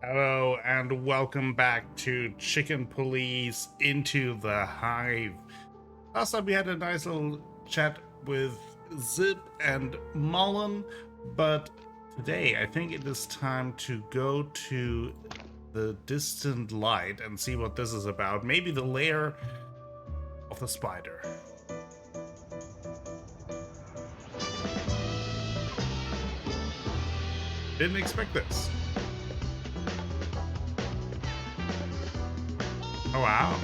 Hello and welcome back to Chicken Police Into the Hive. Last time we had a nice little chat with Zip and Mullen, but today I think it is time to go to the distant light and see what this is about. Maybe the lair of the spider. Didn't expect this. Oh wow.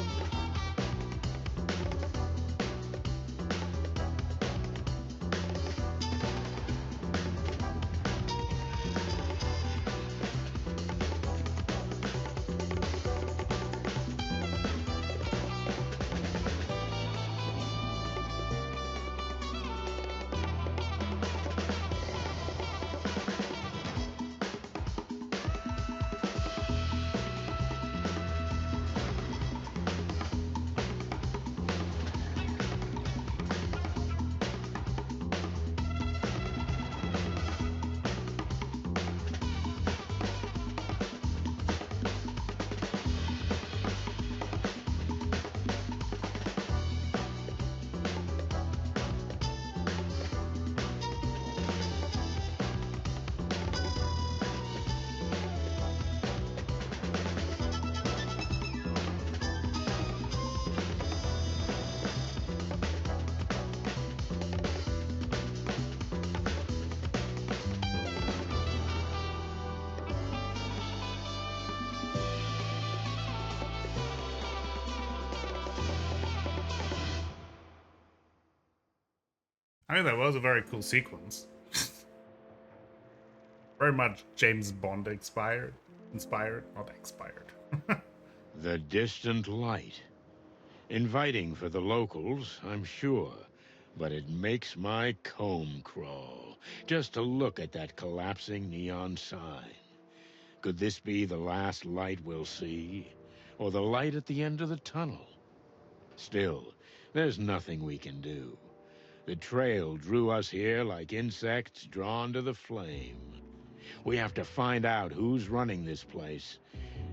I mean, that was a very cool sequence. Very much James Bond inspired, not expired. The distant light. Inviting for the locals, I'm sure. But it makes my comb crawl, just to look at that collapsing neon sign. Could this be the last light we'll see? Or the light at the end of the tunnel? Still, there's nothing we can do. The trail drew us here like insects drawn to the flame. We have to find out who's running this place,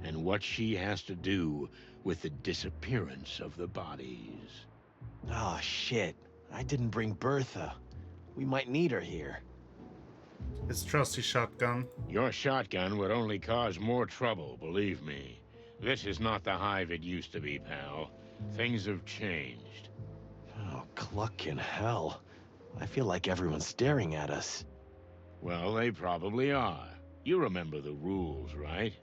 and what she has to do with the disappearance of the bodies. Oh, shit. I didn't bring Bertha. We might need her here. His trusty shotgun. Your shotgun would only cause more trouble, believe me. This is not the Hive it used to be, pal. Things have changed. Oh, cluck in hell. I feel like everyone's staring at us. Well, they probably are. You remember the rules, right?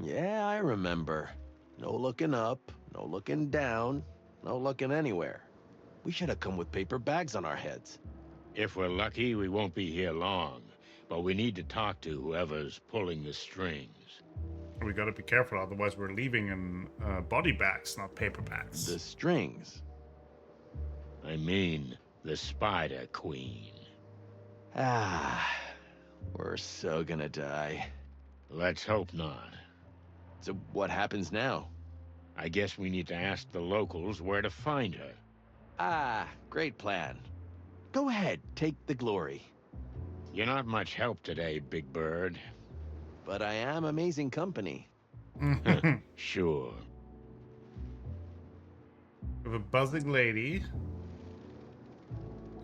Yeah, I remember. No looking up, no looking down, no looking anywhere. We should have come with paper bags on our heads. If we're lucky, we won't be here long. But we need to talk to whoever's pulling the strings. We gotta be careful, otherwise we're leaving in body bags, not paper bags. The strings. I mean, the Spider Queen. Ah, we're so gonna die. Let's hope not. So what happens now? I guess we need to ask the locals where to find her. Ah, great plan. Go ahead, take the glory. You're not much help today, Big Bird. But I am amazing company. Sure. With a buzzing lady.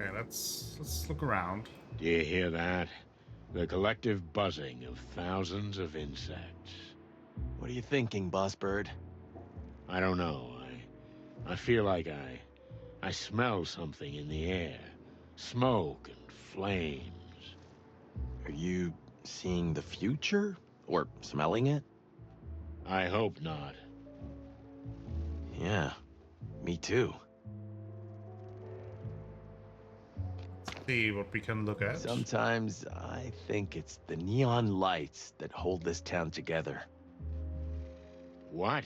Okay, let's look around. Do you hear that? The collective buzzing of thousands of insects. What are you thinking, Boss Bird? I don't know. I feel like I smell something in the air. Smoke and flames. Are you seeing the future? Or smelling it? I hope not. Yeah, me too. Let's see what we can look at. Sometimes I think it's the neon lights that hold this town together. What?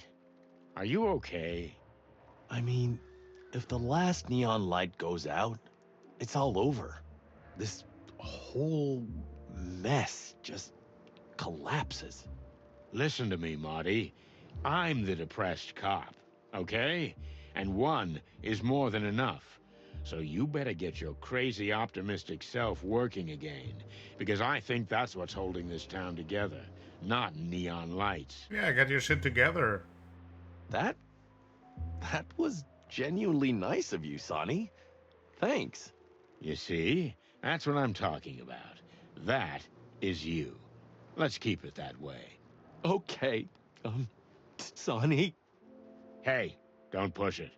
Are you okay? I mean, if the last neon light goes out, it's all over. This whole mess just collapses. Listen to me, Marty. I'm the depressed cop, okay? And one is more than enough. So you better get your crazy optimistic self working again, because I think that's what's holding this town together, not neon lights. Yeah, get your shit together. That that was genuinely nice of you, Sonny. Thanks. You see? That's what I'm talking about. That is you. Let's keep it that way. Okay. Sonny. Hey, don't push it.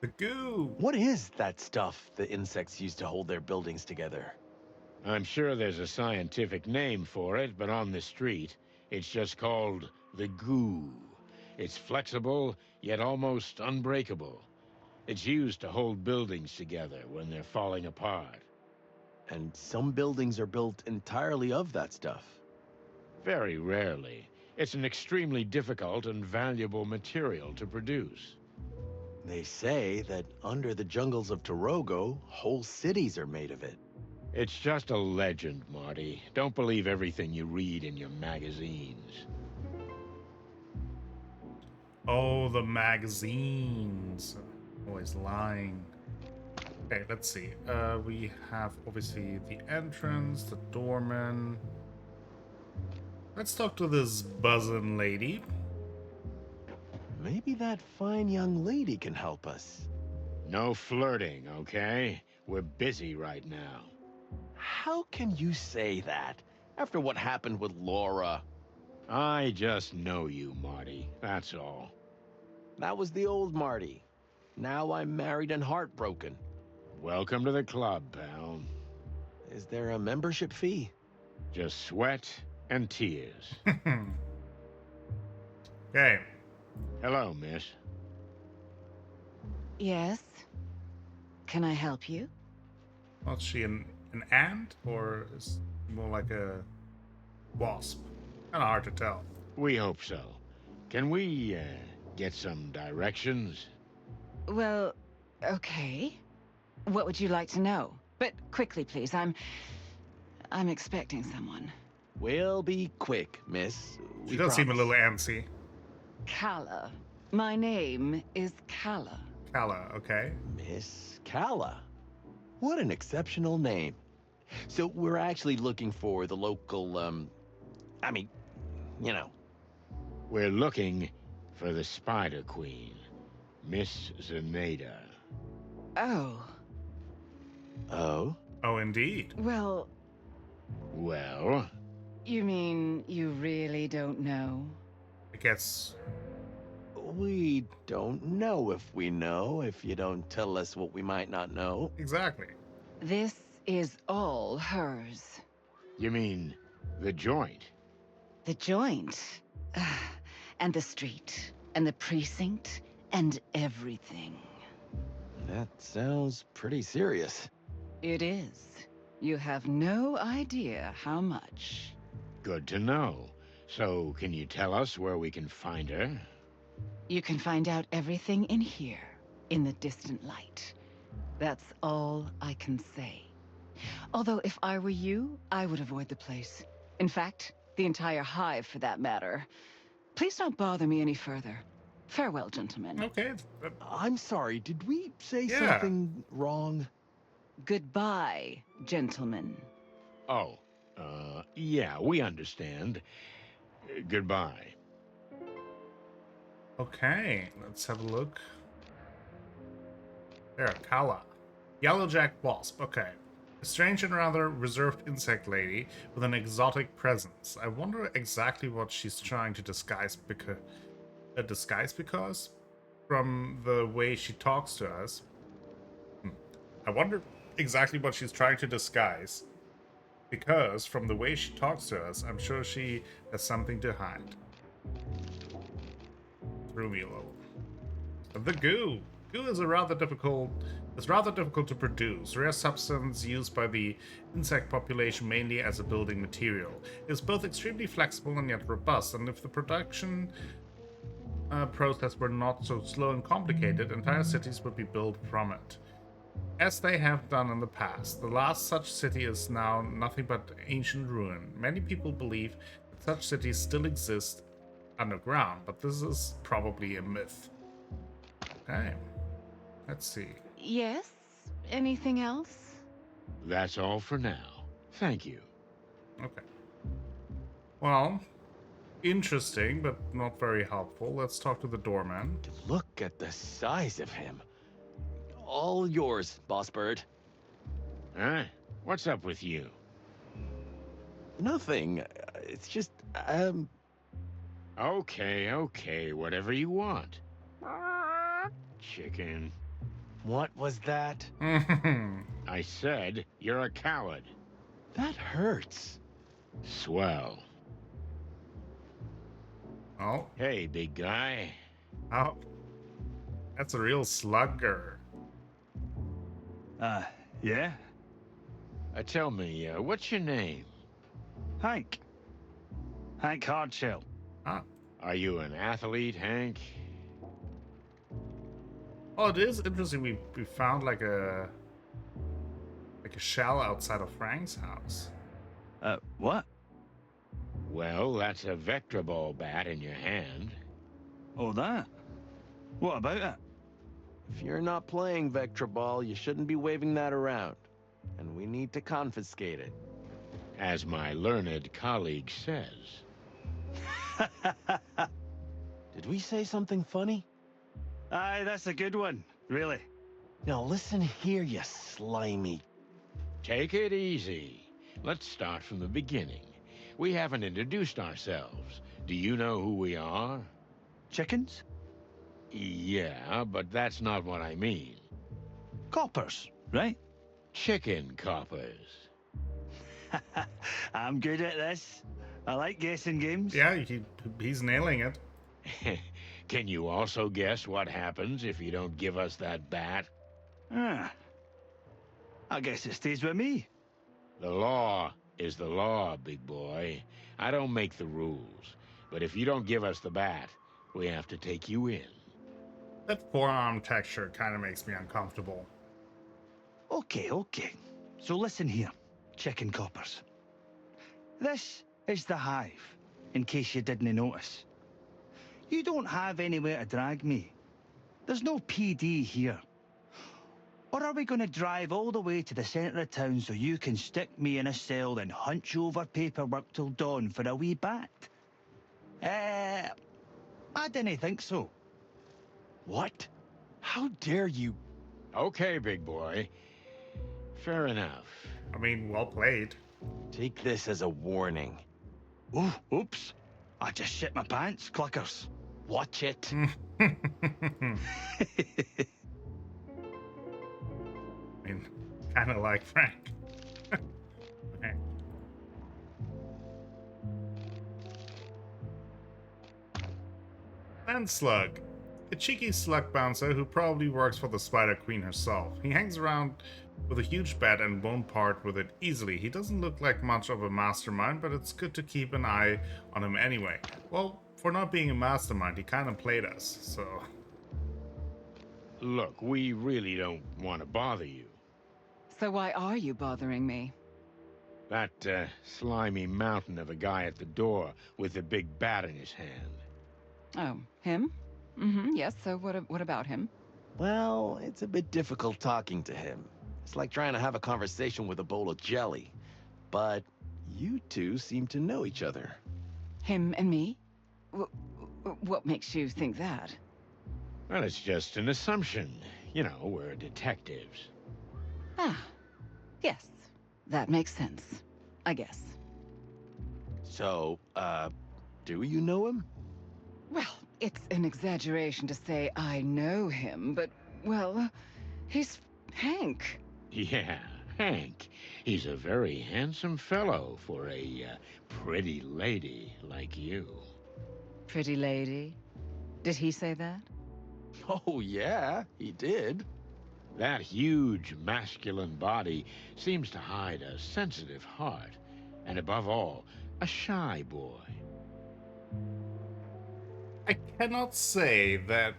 The goo. What is that stuff the insects use to hold their buildings together? I'm sure there's a scientific name for it, but on the street, it's just called the goo. It's flexible, yet almost unbreakable. It's used to hold buildings together when they're falling apart. And some buildings are built entirely of that stuff. Very rarely. It's an extremely difficult and valuable material to produce. They say that under the jungles of Torogo, whole cities are made of it. It's just a legend, Marty. Don't believe everything you read in your magazines. Oh, the magazines. Always lying. Okay, let's see. We have obviously the entrance, the doorman. Let's talk to this buzzin' lady. Maybe that fine young lady can help us. No flirting, okay? We're busy right now. How can you say that after what happened with Laura? I just know you, Marty. That's all. That was the old Marty. Now I'm married and heartbroken. Welcome to the club, pal. Is there a membership fee? Just sweat and tears. Okay. Hello, miss. Yes? Can I help you? Was she an ant or is more like a wasp? Kind of hard to tell. We hope so. Can we, get some directions? Well, okay. What would you like to know? But quickly, please. I'm expecting someone. We'll be quick, miss. She does seem a little antsy. Kala. My name is Kala. Kala, okay. Miss Kala. What an exceptional name. So we're actually looking for the local, I mean, you know. We're looking for the Spider Queen, Miss Zenaida. Oh. Oh? Oh, indeed. Well, Well, you mean you really don't know? I guess. We don't know if you don't tell us what we might not know. Exactly. This is all hers. you mean the joint? The joint. And the street. And the precinct. And everything. That sounds pretty serious. It is. You have no idea how much. Good to know. So, can you tell us where we can find her? You can find out everything in here, in the distant light. That's all I can say. Although if I were you, I would avoid the place. In fact, the entire hive for that matter. Please don't bother me any further. Farewell, gentlemen. Okay. I'm sorry, did we say Yeah. something wrong? Goodbye, gentlemen. Oh, yeah, we understand. Goodbye. Okay, let's have a look. There, Kala. Yellowjack wasp, okay. A strange and rather reserved insect lady with an exotic presence. I wonder exactly what she's trying to disguise because from the way she talks to us. I wonder exactly what she's trying to disguise because from the way she talks to us, I'm sure she has something to hide. Threw me a little. The goo. Goo is rather difficult to produce. Rare substance used by the insect population mainly as a building material. It is both extremely flexible and yet robust, and if the production process were not so slow and complicated, entire cities would be built from it. As they have done in the past. The last such city is now nothing but ancient ruin. Many people believe that such cities still exist underground, but this is probably a myth. Okay. Let's see. Yes? Anything else? That's all for now. Thank you. Okay. Well, interesting, but not very helpful. Let's talk to the doorman. Look at the size of him. All yours, boss bird. Huh? What's up with you? Nothing. It's just, Okay, whatever you want. Chicken. what was that? I said you're a coward. That hurts. Swell. Oh, Hey, big guy. oh, that's a real slugger. Yeah? Tell me, what's your name? Hank. Hank Hardshell. Ah. Are you an athlete, Hank? Oh, it is interesting. We found like a shell outside of Frank's house. What? Well, that's a vector ball bat in your hand. Oh, that? What about it? If you're not playing Vectra Ball, you shouldn't be waving that around. And we need to confiscate it. As my learned colleague says. Did we say something funny? Aye, that's a good one. Really. Now listen here, you slimy. Take it easy. Let's start from the beginning. We haven't introduced ourselves. Do you know who we are? Chickens? Yeah, but that's not what I mean. Coppers, right? Chicken coppers. I'm good at this. I like guessing games. Yeah, he's nailing it. Can you also guess what happens if you don't give us that bat? Ah. I guess it stays with me. The law is the law, big boy. I don't make the rules. But if you don't give us the bat, we have to take you in. That forearm texture kind of makes me uncomfortable. Okay. So listen here, chicken coppers. This is the Hive, in case you didn't notice. You don't have anywhere to drag me. There's no PD here. Or are we going to drive all the way to the centre of town so you can stick me in a cell and hunch over paperwork till dawn for a wee bat? I didn't think so. What? How dare you? Okay, big boy. Fair enough. I mean, well played. Take this as a warning. Oh, oops. I just shit my pants, cluckers. Watch it. I mean, kind of like Frank. Okay. Land Slug. A cheeky slug bouncer who probably works for the Spider Queen herself. He hangs around with a huge bat and won't part with it easily. He doesn't look like much of a mastermind, but it's good to keep an eye on him anyway. Well, for not being a mastermind, he kind of played us, so... Look, we really don't want to bother you. So why are you bothering me? That slimy mountain of a guy at the door with a big bat in his hand. Oh, him? Yes, so what about him? Well, it's a bit difficult talking to him. It's like trying to have a conversation with a bowl of jelly. But you two seem to know each other. Him and me? What makes you think that? Well, it's just an assumption. You know, we're detectives. Ah, yes. That makes sense. I guess. So, do you know him? Well, it's an exaggeration to say I know him, but, well, he's Hank. Yeah, Hank. He's a very handsome fellow for a pretty lady like you. Pretty lady. Did he say that? Oh, yeah, he did. That huge masculine body seems to hide a sensitive heart, and above all, a shy boy. I cannot say that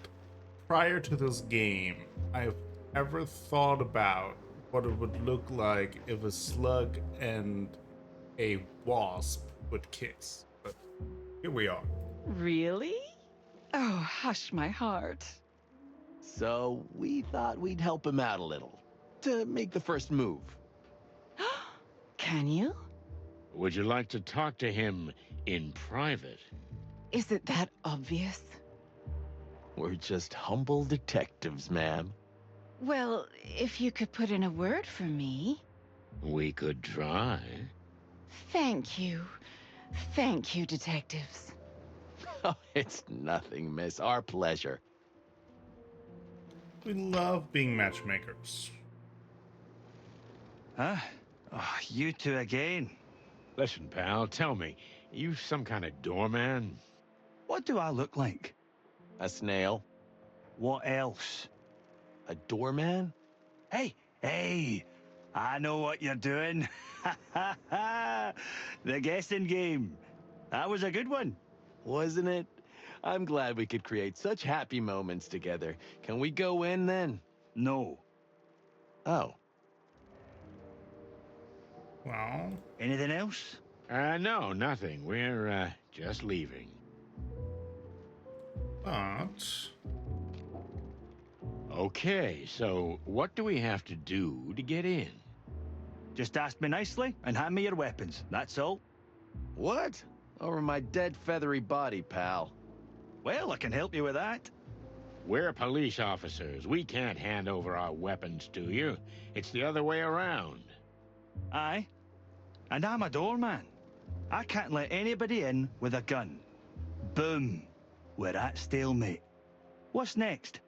prior to this game, I've ever thought about what it would look like if a slug and a wasp would kiss. But here we are. Really? Oh, hush my heart. So we thought we'd help him out a little to make the first move. Can you? Would you like to talk to him in private? Is it that obvious? We're just humble detectives, ma'am. Well, if you could put in a word for me. We could try. Thank you. Thank you, detectives. Oh, it's nothing, miss. Our pleasure. We love being matchmakers. Huh? Oh, you two again. Listen, pal, tell me, you some kind of doorman? What do I look like? A snail? What else? A doorman? Hey, I know what you're doing. The guessing game. That was a good one. Wasn't it? I'm glad we could create such happy moments together. Can we go in then? No. Oh. Well, Anything else? No, nothing. We're, just leaving. but Okay, so what do we have to do to get in? Just ask me nicely and hand me your weapons. That's all. What? Over my dead feathery body, pal. Well, I can help you with that. We're police officers. We can't hand over our weapons to you. It's the other way around. Aye. And I'm a doorman. I can't let anybody in with a gun. Boom. We're at stalemate. What's next?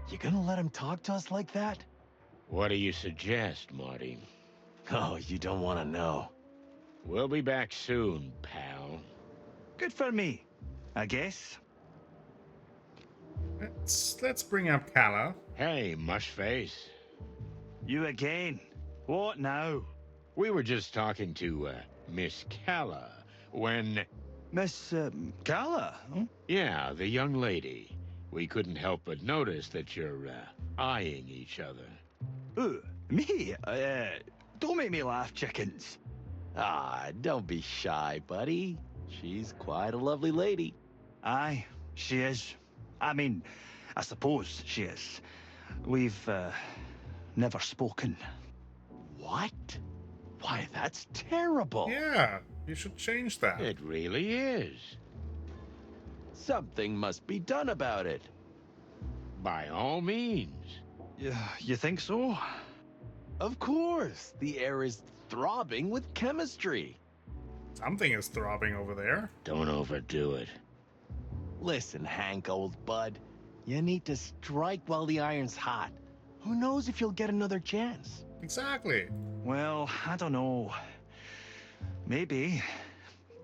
You gonna let him talk to us like that? What do you suggest, Marty? Oh, you don't want to know. We'll be back soon, pal. Good for me, I guess. let's bring up Kala. Hey, mushface. You again. What now? We were just talking to, Miss Calla when... Miss, Gala? Huh? Yeah, the young lady. We couldn't help but notice that you're, eyeing each other. Ooh, me? Don't make me laugh, chickens. Ah, don't be shy, buddy. She's quite a lovely lady. Aye, she is. I mean, I suppose she is. We've, never spoken. What? Why, that's terrible. Yeah, you should change that. It really is. Something must be done about it. By all means. You think so? Of course. The air is throbbing with chemistry. Something is throbbing over there. Don't overdo it. Listen, Hank, old bud. You need to strike while the iron's hot. Who knows if you'll get another chance? Exactly. Well, I don't know. Maybe.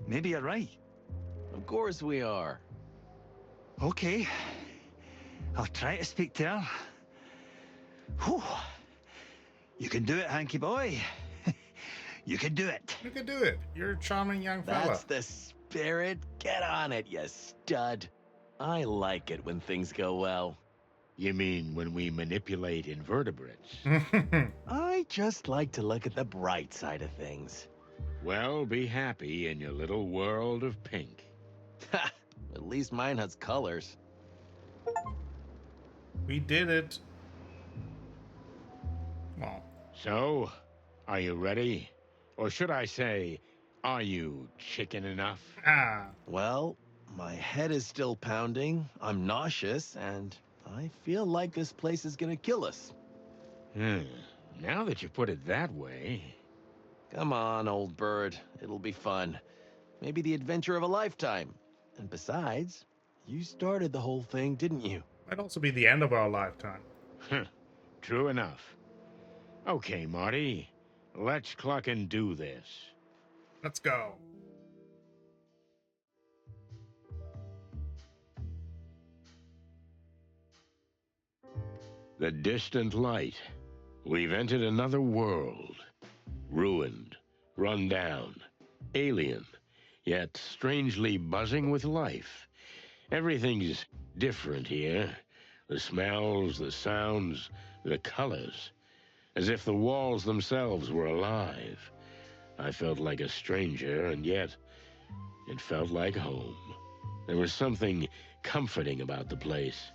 Maybe you're right. Of course we are. Okay. I'll try to speak to her. Whew. You can do it, Hanky boy. You can do it. You can do it. You're a charming young fella. That's the spirit. Get on it, you stud. I like it when things go well. You mean when we manipulate invertebrates? I just like to look at the bright side of things. Well, be happy in your little world of pink. Ha! At least mine has colors. We did it. Well, So, are you ready? Or should I say, are you chicken enough? Well, my head is still pounding, I'm nauseous, and I feel like this place is gonna kill us. Now that you put it that way... Come on, old bird. It'll be fun. Maybe the adventure of a lifetime. And besides, you started the whole thing, didn't you? might also be the end of our lifetime. True enough. Okay, Marty. Let's cluck and do this. Let's go. The distant light. We've entered another world. Ruined, run down, alien, yet strangely buzzing with life. Everything's different here. The smells, the sounds, the colors. As if the walls themselves were alive. I felt like a stranger, and yet it felt like home. There was something comforting about the place.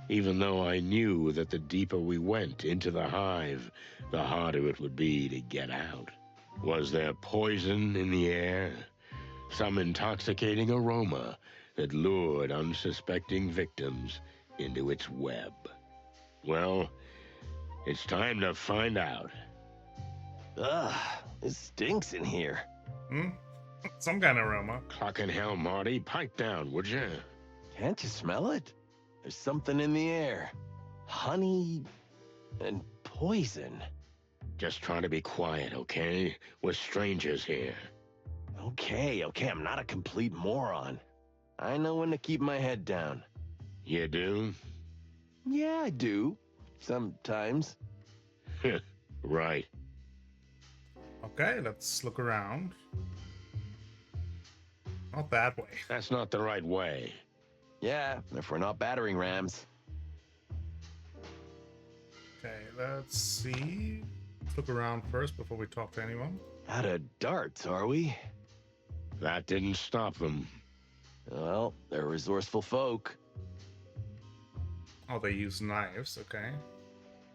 even though I knew that the deeper we went into the hive, the harder it would be to get out. Was there poison in the air? Some intoxicating aroma that lured unsuspecting victims into its web? Well, it's time to find out. Ugh, it stinks in here. Hmm? Some kind of aroma. Clocking hell, Marty, pipe down, would you? Can't you smell it? There's something in the air. Honey and poison. Just try to be quiet, okay? We're strangers here. Okay, I'm not a complete moron. I know when to keep my head down. You do? Yeah, I do. Sometimes. Right. Okay, let's look around. Not that way. That's not the right way. Yeah, if we're not battering rams. Okay, let's see. Let's look around first before we talk to anyone. Out of darts, are we? That didn't stop them. Well, they're resourceful folk. Oh, they use knives, okay.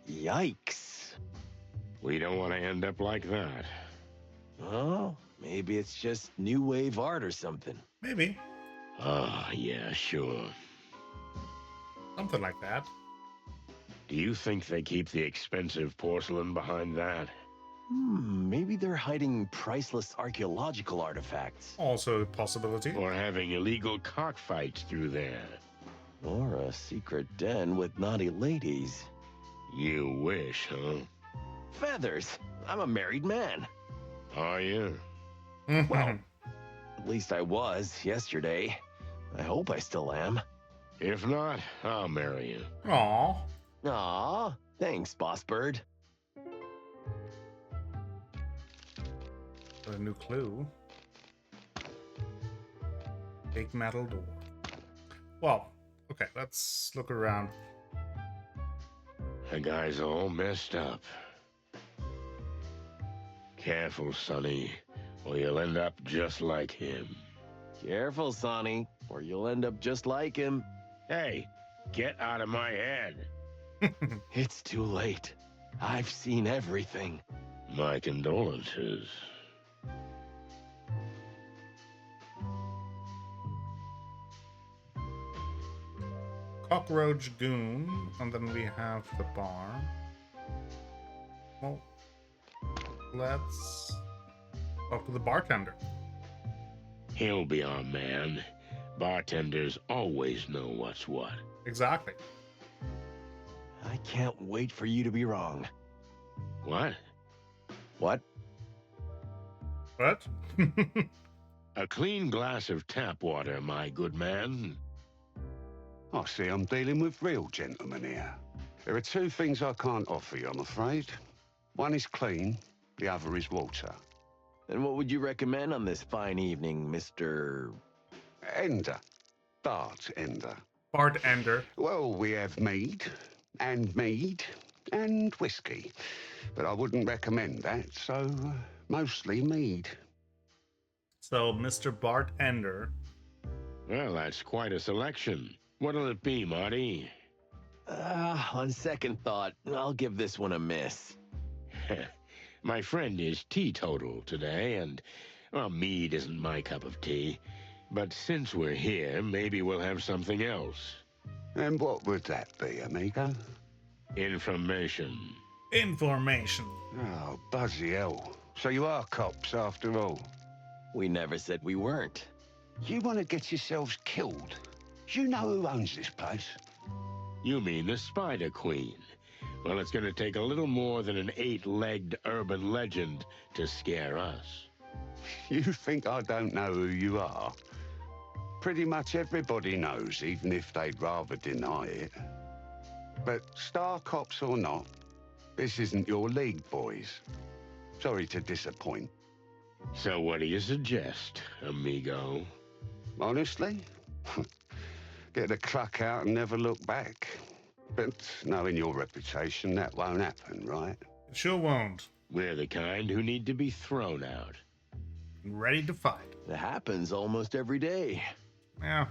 Yikes. We don't want to end up like that. Oh, maybe it's just new wave art or something. Maybe. Ah, yeah, sure. Something like that. Do you think they keep the expensive porcelain behind that? Maybe they're hiding priceless archaeological artifacts. Also a possibility. Or having illegal cockfights through there? Or a secret den with naughty ladies. You wish, huh? Feathers! I'm a married man. Are you? Well, at least I was yesterday. I hope I still am. If not, I'll marry you. Aw. Aw, thanks, Boss Bird. Got a new clue. Big metal door. Well, okay, let's look around. The guy's all messed up. Careful, Sonny, or you'll end up just like him. Careful, Sonny, or you'll end up just like him. Hey, get out of my head. It's too late. I've seen everything. My condolences. Cockroach goon, and then we have the bar. Well, let's talk to the bartender. He'll be our man. Bartenders always know what's what. Exactly. I can't wait for you to be wrong. What? What? What? A clean glass of tap water, my good man. I see I'm dealing with real gentlemen here. There are two things I can't offer you, I'm afraid. One is clean, the other is water. And what would you recommend on this fine evening, Mr. Ender. Bartender. Bartender. Well, we have mead, and whiskey. But I wouldn't recommend that, so mostly mead. So, Mr. Bartender. Well, that's quite a selection. What'll it be, Marty? On second thought, I'll give this one a miss. My friend is teetotal today, and, well, mead isn't my cup of tea. But since we're here, maybe we'll have something else. And what would that be, amigo? Information. Information. Oh, buzzy hell. So you are cops after all? We never said we weren't. You want to get yourselves killed? You know who owns this place? You mean the Spider Queen? Well, it's going to take a little more than an 8-legged urban legend to scare us. You think I don't know who you are? Pretty much everybody knows, even if they'd rather deny it. But star cops or not, this isn't your league, boys. Sorry to disappoint. So what do you suggest, amigo? Honestly? Get the cluck out and never look back. But knowing your reputation, that won't happen, right? It sure won't. We're the kind who need to be thrown out. Ready to fight. It happens almost every day. Yeah.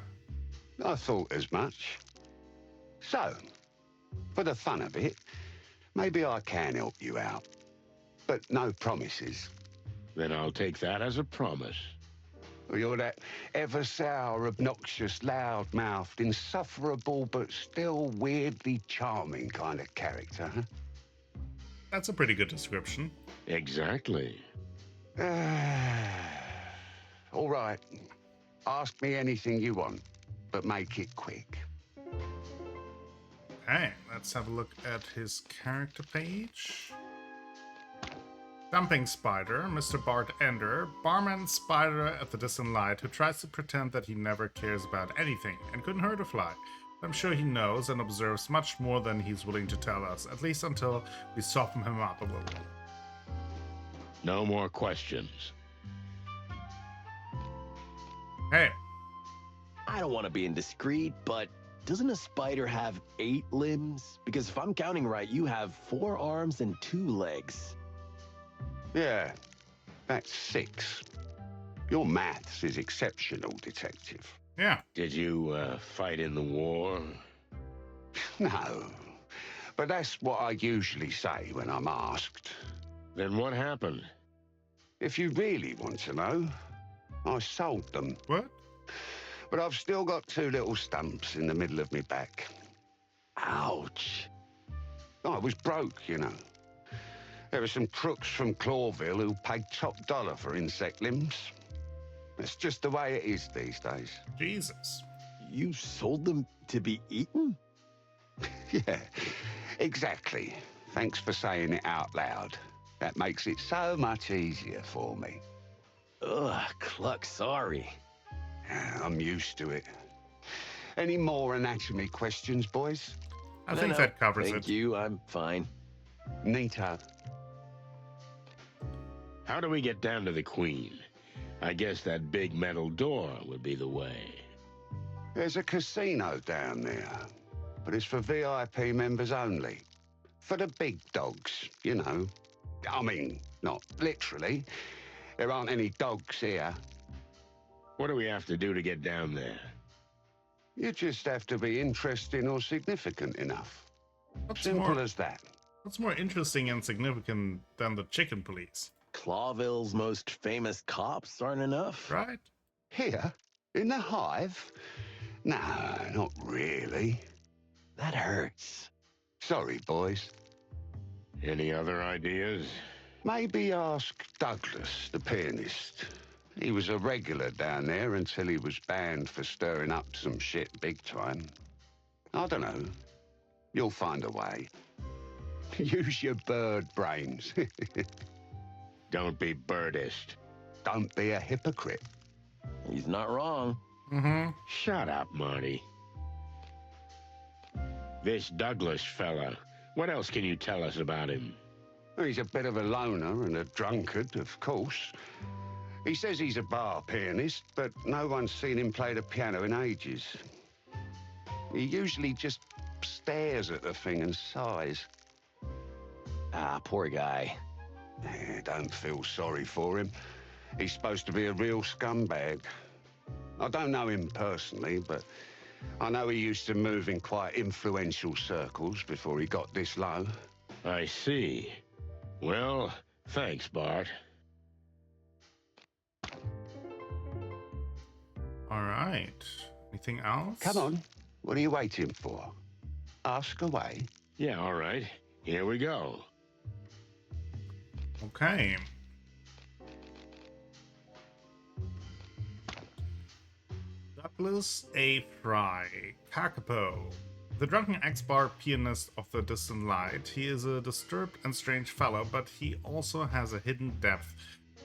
I thought as much. So, for the fun of it, maybe I can help you out. But no promises. Then I'll take that as a promise. You're that ever-sour, obnoxious, loud-mouthed, insufferable, but still weirdly charming kind of character, huh? That's a pretty good description. Exactly. All right. Ask me anything you want, but make it quick. Okay, let's have a look at his character page. Dumping Spider, Mr. Bart Ender, barman Spider at the Distant Light, who tries to pretend that he never cares about anything and couldn't hurt a fly. I'm sure he knows and observes much more than he's willing to tell us, at least until we soften him up a little. No more questions. Hey, I don't want to be indiscreet, but doesn't a spider have 8 limbs? Because if I'm counting right, you have 4 arms and 2 legs. Yeah, that's 6. Your maths is exceptional, Detective. yeah, Did you fight in the war? No, but that's what I usually say when I'm asked. Then what happened? If you really want to know, I sold them. what? But I've still got 2 little stumps in the middle of my back. Ouch. I was broke, you know. There were some crooks from Clawville who paid top dollar for insect limbs. It's just the way it is these days. Jesus. You sold them to be eaten? Yeah, exactly. Thanks for saying it out loud. That makes it so much easier for me. Ugh, Cluck, sorry. I'm used to it. Any more anatomy questions, boys? I think that covers Thank it. you, I'm fine. Neato. How do we get down to the Queen? I guess that big metal door would be the way. There's a casino down there, but it's for VIP members only. For the big dogs, you know. I mean, not literally. There aren't any dogs here. What do we have to do to get down there? You just have to be interesting or significant enough. What's Simple more, as that. what's more interesting and significant than the chicken police, Clawville's most famous cops aren't enough? right? Here? In the hive? No, not really. That hurts. Sorry, boys. Any other ideas? Maybe ask Douglas, the pianist. He was a regular down there until he was banned for stirring up some shit big time. I don't know. You'll find a way. Use your bird brains. Don't be birdist. Don't be a hypocrite. He's not wrong. Mm-hmm. Shut up, Marty. This Douglas fella, what else can you tell us about him? He's a bit of a loner and a drunkard, of course. He says he's a bar pianist, but no one's seen him play the piano in ages. He usually just stares at the thing and sighs. Ah, poor guy. Don't feel sorry for him. He's supposed to be a real scumbag. I don't know him personally, but I know he used to move in quite influential circles before he got this low. I see. Well, thanks, Bart. All right. Anything else? Come on. What are you waiting for? Ask away. Yeah, all right. Here we go. Okay. Douglas A. Fry, Kakapo. The drunken ex-bar pianist of the Distant Light. He is a disturbed and strange fellow, but he also has a hidden depth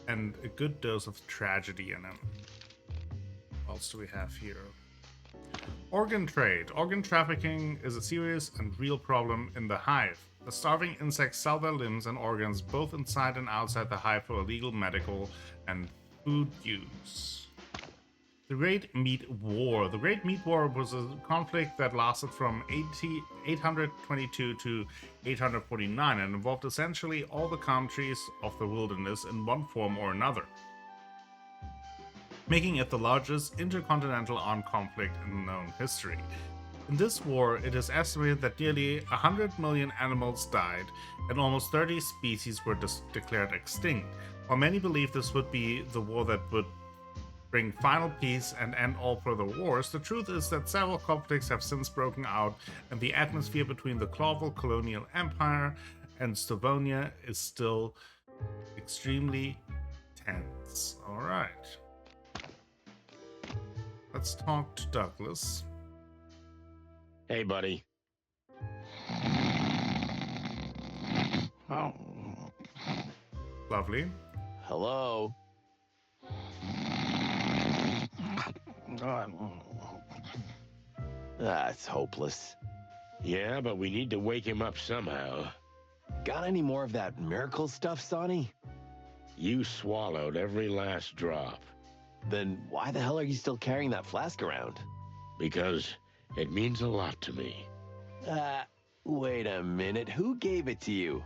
and a good dose of tragedy in him. What else do we have here? Organ trade. Organ trafficking is a serious and real problem in the hive. The starving insects sell their limbs and organs both inside and outside the hive for illegal medical and food use. The Great Meat War. The Great Meat War was a conflict that lasted from 822 to 849 and involved essentially all the countries of the wilderness in one form or another, making it the largest intercontinental armed conflict in known history. In this war, it is estimated that nearly 100 million animals died, and almost 30 species were declared extinct. While many believe this would be the war that would bring final peace and end all further wars, the truth is that several conflicts have since broken out, and the atmosphere between the Clawville colonial empire and Stavonia is still extremely tense. Alright. Let's talk to Douglas. Hey, buddy. Oh. Lovely. Hello? That's hopeless. Yeah, but we need to wake him up somehow. Got any more of that miracle stuff, Sonny? You swallowed every last drop. Then why the hell are you still carrying that flask around? Because it means a lot to me. Wait a minute. Who gave it to you?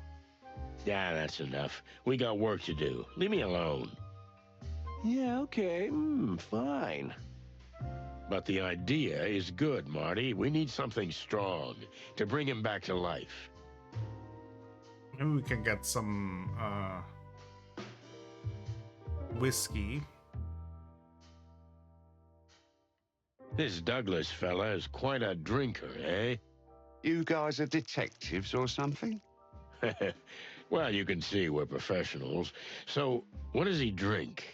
Yeah, that's enough. We got work to do. Leave me alone. Yeah, okay. Fine. But the idea is good, Marty. We need something strong to bring him back to life. Maybe we can get some whiskey. This Douglas fella is quite a drinker, eh? You guys are detectives or something? Well, you can see we're professionals. So, what does he drink?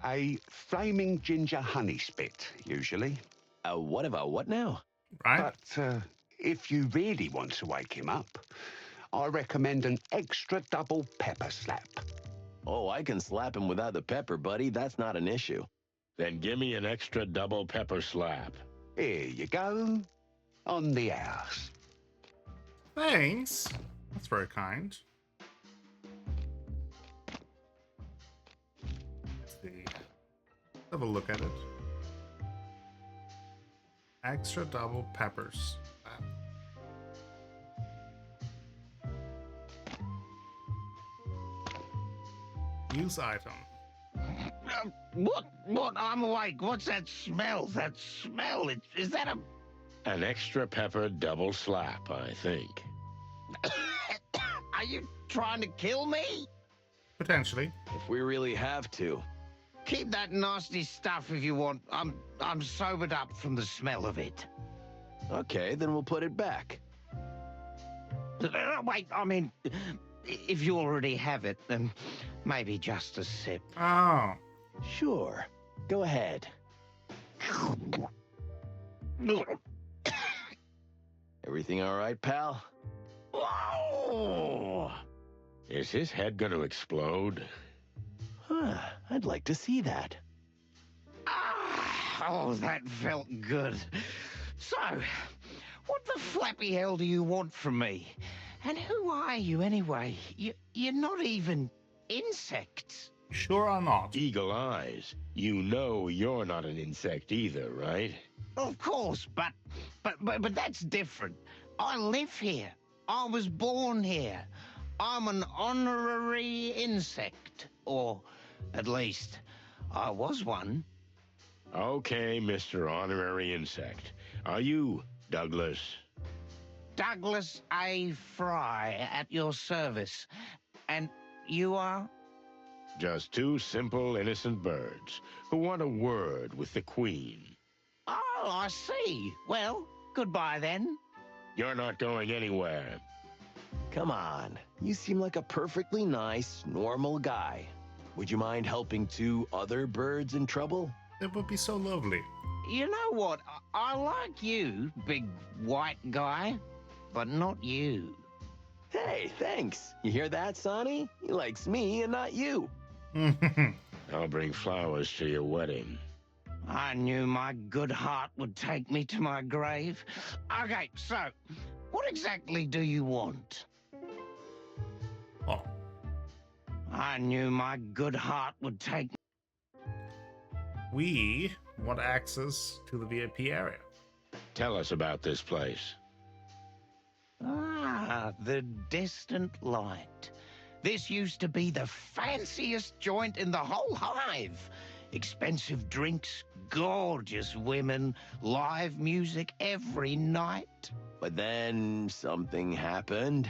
A flaming ginger honey spit, usually. What now? Right? But if you really want to wake him up, I recommend an extra double pepper slap. Oh, I can slap him without the pepper, buddy. That's not an issue. Then give me an extra double pepper slap. Here you go. On the house. Thanks. That's very kind. Let's see. Have a look at it. Extra double peppers. Use item. What? I'm awake. What's that smell? That smell? Is that a... An extra pepper double slap, I think. Are you trying to kill me? Potentially. If we really have to. Keep that nasty stuff if you want. I'm sobered up from the smell of it. Okay, then we'll put it back. Wait, I mean, if you already have it, then maybe just a sip. Oh. Sure. Go ahead. Everything all right, pal? Whoa! Is his head gonna explode? Huh, I'd like to see that. Oh, that felt good. So, what the flappy hell do you want from me? And who are you anyway? You're not even insects. Sure or not? Eagle eyes. You know you're not an insect either, right? Of course, but that's different. I live here. I was born here. I'm an honorary insect, or at least I was one. Okay, Mr. Honorary Insect. Are you Douglas? Douglas A. Fry, at your service. And you are? Just two simple, innocent birds who want a word with the Queen. Oh, I see. Well, goodbye then. You're not going anywhere. Come on. You seem like a perfectly nice, normal guy. Would you mind helping two other birds in trouble? It would be so lovely. You know what? I like you, big white guy, but not you. Hey, thanks. You hear that, Sonny? He likes me and not you. I'll bring flowers to your wedding. I knew my good heart would take me to my grave. Okay, so, what exactly do you want? Oh. I knew my good heart would take... We want access to the VIP area. Tell us about this place. Ah, the distant light. This used to be the fanciest joint in the whole hive. expensive drinks, gorgeous women, live music every night. But then something happened.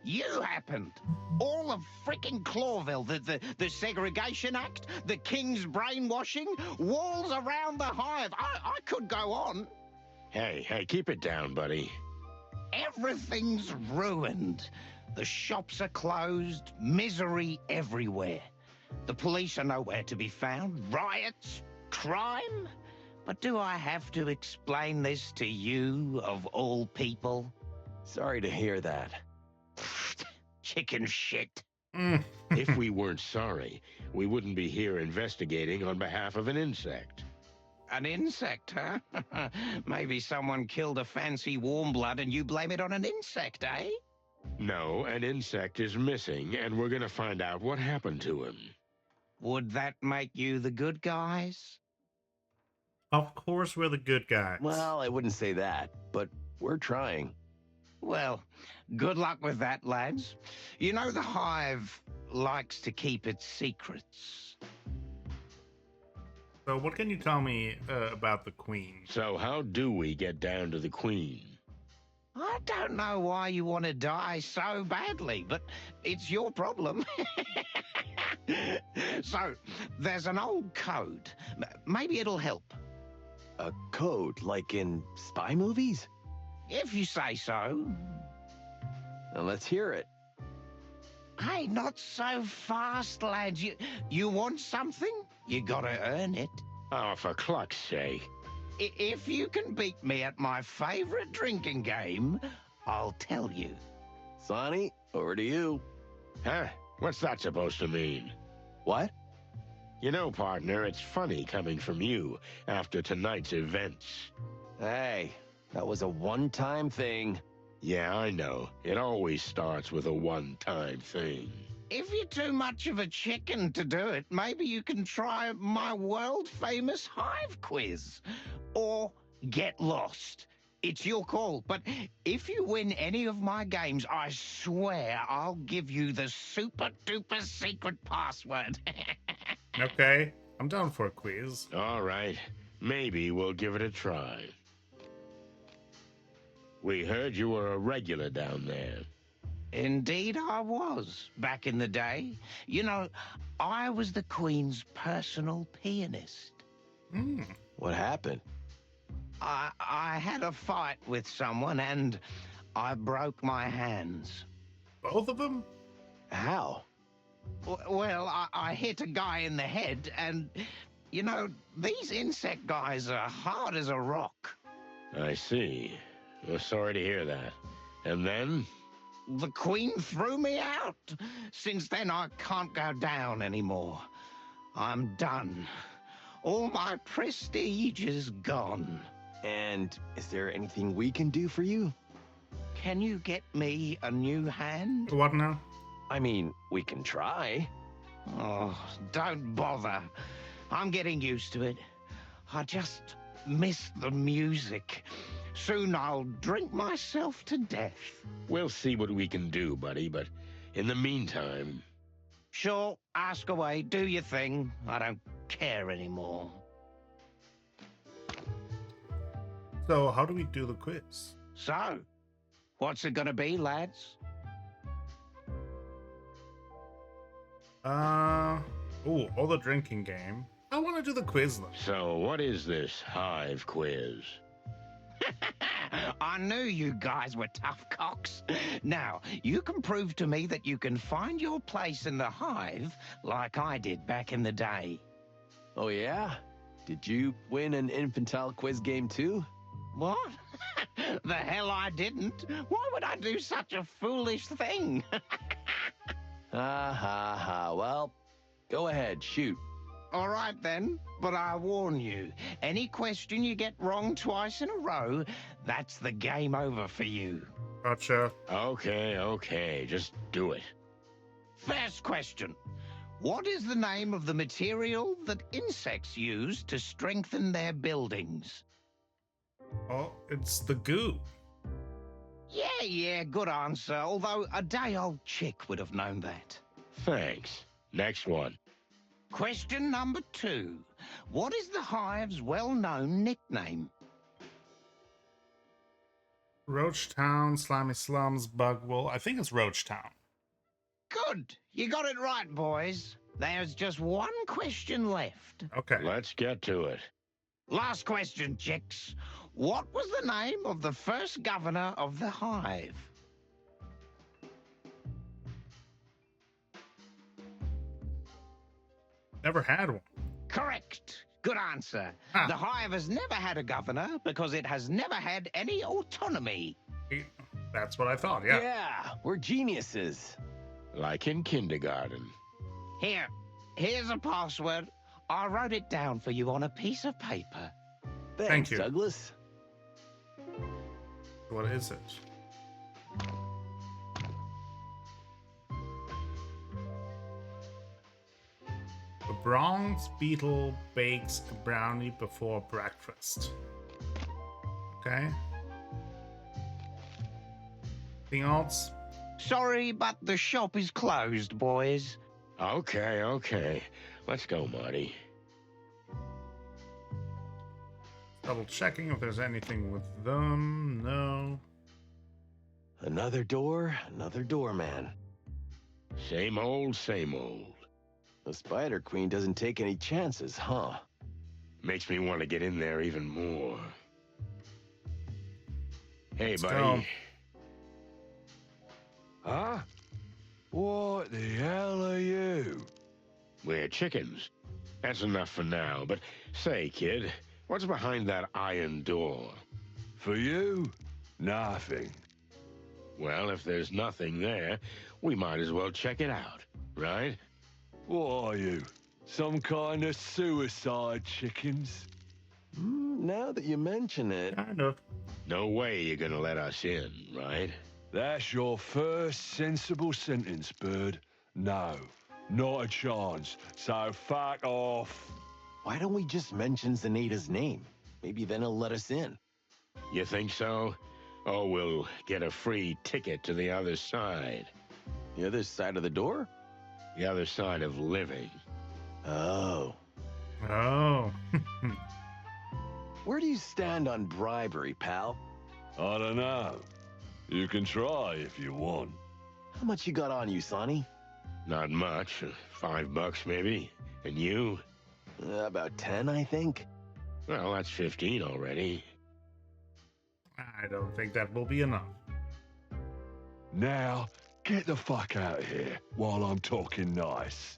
You happened. All of frickin' Clawville, the Segregation Act, the King's brainwashing, walls around the hive. I could go on. Hey, keep it down, buddy. Everything's ruined. The shops are closed, misery everywhere. The police are nowhere to be found, riots, crime. But do I have to explain this to you, of all people? Sorry to hear that. Chicken shit. If we weren't sorry, we wouldn't be here investigating on behalf of an insect. An insect, huh? Maybe someone killed a fancy warm blood and you blame it on an insect, eh? No, an insect is missing, and we're gonna find out what happened to him. Would that make you the good guys? Of course we're the good guys. Well, I wouldn't say that, but we're trying. Well, good luck with that, lads. You know the hive likes to keep its secrets. So what can you tell me about the Queen? So how do we get down to the Queen? I don't know why you want to die so badly, but it's your problem. So, there's an old code. Maybe it'll help. A code, like in spy movies? If you say so. Now let's hear it. Hey, not so fast, lads. You want something? You gotta earn it. Oh, for cluck's sake. If you can beat me at my favorite drinking game, I'll tell you. Sonny, over to you. Huh? What's that supposed to mean? What? You know, partner, it's funny coming from you after tonight's events. Hey, that was a one-time thing. Yeah, I know. It always starts with a one-time thing. If you're too much of a chicken to do it, maybe you can try my world-famous hive quiz. Or get lost. It's your call, but if you win any of my games, I swear I'll give you the super-duper secret password. Okay, I'm down for a quiz. All right. Maybe we'll give it a try. We heard you were a regular down there. Indeed I was, back in the day. You know, I was the Queen's personal pianist. What happened? I had a fight with someone and I broke my hands. Both of them? How? Well, I hit a guy in the head and, you know, these insect guys are hard as a rock. I see. Well, sorry to hear that. And then? The Queen threw me out. Since then, I can't go down anymore. I'm done. All my prestige is gone. And is there anything we can do for you? Can you get me a new hand? What now? I mean, we can try. Oh, don't bother. I'm getting used to it. I just miss the music. Soon I'll drink myself to death. We'll see what we can do, buddy, but in the meantime... Sure, ask away, do your thing. I don't care anymore. So how do we do the quiz? So, what's it gonna be, lads? All the drinking game. I want to do the quiz though. So, what is this hive quiz? I knew you guys were tough cocks. Now, you can prove to me that you can find your place in the hive like I did back in the day. Oh, yeah? Did you win an infantile quiz game too? What? The hell I didn't. Why would I do such a foolish thing? Well, go ahead, shoot. All right then, but I warn you, any question you get wrong twice in a row, that's the game over for you. Gotcha. Okay, just do it. First question. What is the name of the material that insects use to strengthen their buildings? Oh, it's the goo. Yeah, good answer, although a day-old chick would have known that. Thanks. Next one. Question number 2. What is the hive's well-known nickname? Roach Town, Slimy Slums, Bugwell. I think it's Roach Town. Good. You got it right, boys. There's just one question left. Okay. Let's get to it. Last question, chicks. What was the name of the first governor of the hive? Never had one. Correct. Good answer. Ah. The hive has never had a governor because it has never had any autonomy. That's what I thought, yeah. Yeah, we're geniuses. Like in kindergarten. Here's a password. I wrote it down for you on a piece of paper. Thanks, you. Douglas. What is it? The bronze beetle bakes a brownie before breakfast. Okay. Anything else? Sorry, but the shop is closed, boys. Okay. Let's go, Marty. Double checking if there's anything with them. No. Another door, another doorman. Same old, same old. The Spider Queen doesn't take any chances, huh? Makes me want to get in there even more. Hey, Let's buddy. go. Huh? What the hell are you? We're chickens. That's enough for now. But say, kid, what's behind that iron door? For you? Nothing. Well, if there's nothing there, we might as well check it out, right? What are you? Some kind of suicide chickens? Now that you mention it. Kind of. No way you're gonna let us in, right? That's your first sensible sentence, Bird. No, not a chance. So fuck off. Why don't we just mention Zenaita's name? Maybe then he'll let us in. You think so? Oh, we'll get a free ticket to the other side. The other side of the door? The other side of living. Oh. Oh. Where do you stand on bribery, pal? I don't know. You can try if you want. How much you got on you, Sonny? Not much. $5 maybe. And you? About 10, I think. Well, that's 15 already. I don't think that will be enough. Now, get the fuck out of here while I'm talking nice.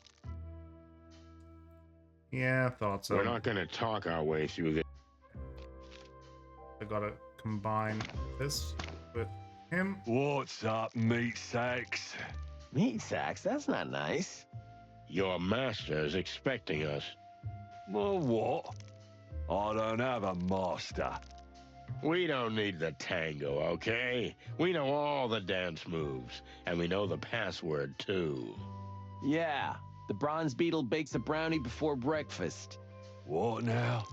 Yeah, thought so. We're not gonna talk our way through this. I gotta combine this with him. What's up, meat sacks? Meat sacks? That's not nice. Your master's expecting us. Well, what? I don't have a master. We don't need the tango, okay? We know all the dance moves, and we know the password, too. Yeah, the bronze beetle bakes a brownie before breakfast. What now?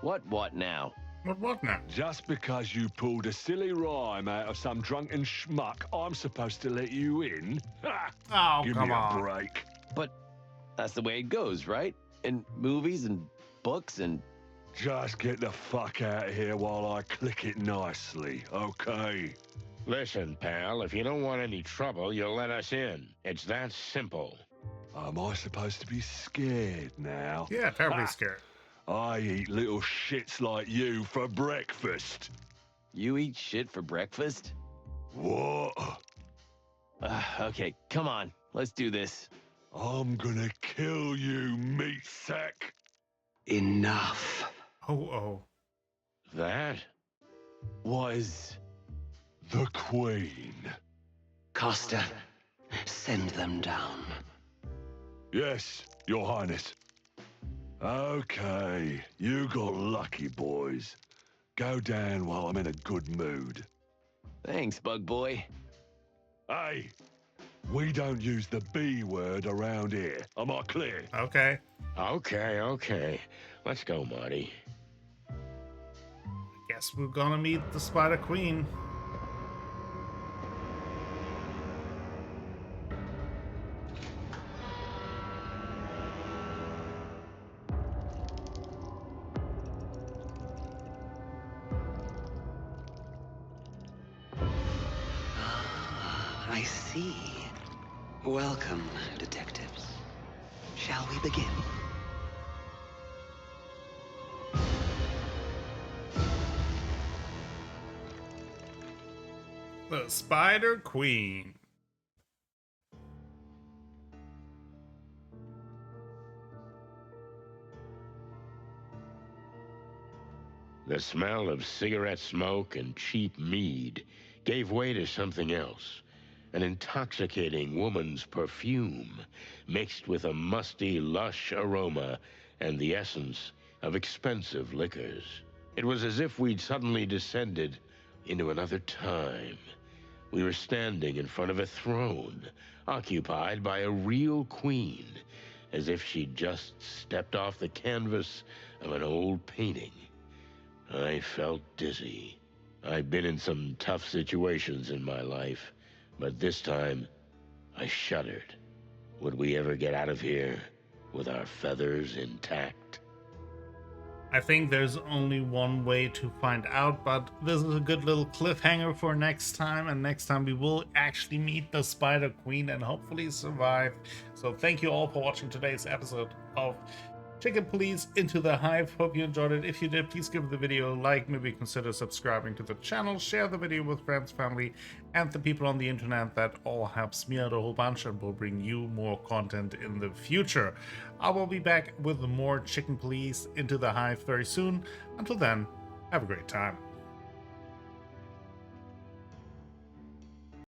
What now? What now? Just because you pulled a silly rhyme out of some drunken schmuck, I'm supposed to let you in? Ha! Oh, Give come me a on. break. But that's the way it goes, right? In movies and books and... Just get the fuck out of here while I click it nicely, okay? Listen, pal, if you don't want any trouble, you'll let us in. It's that simple. Am I supposed to be scared now? Yeah, terribly Ha! scared. I eat little shits like you for breakfast. You eat shit for breakfast? What? Okay, come on. Let's do this. I'm gonna kill you, meat sack. Enough. Oh. That? Was... The Queen. Costa, send them down. Yes, Your Highness. Okay, you got lucky, boys. Go down while I'm in a good mood. Thanks, bug boy. Hey, we don't use the B word around here. Am I clear? Okay. Okay. Let's go, Marty. Guess we're gonna meet the Spider Queen. I see. Welcome, detectives. Shall we begin? The Spider Queen. The smell of cigarette smoke and cheap mead gave way to something else. An intoxicating woman's perfume, mixed with a musty, lush aroma and the essence of expensive liquors. It was as if we'd suddenly descended into another time. We were standing in front of a throne, occupied by a real queen, as if she'd just stepped off the canvas of an old painting. I felt dizzy. I've been in some tough situations in my life, but this time, I shuddered. Would we ever get out of here with our feathers intact? I think there's only one way to find out, but this is a good little cliffhanger for next time, and next time we will actually meet the Spider Queen and hopefully survive. So thank you all for watching today's episode of Chicken Police Into the Hive. Hope you enjoyed it. If you did, please give the video a like, maybe consider subscribing to the channel, share the video with friends, family, and the people on the internet. That all helps me out a whole bunch and will bring you more content in the future. I will be back with more Chicken Police Into the Hive very soon. Until then, have a great time.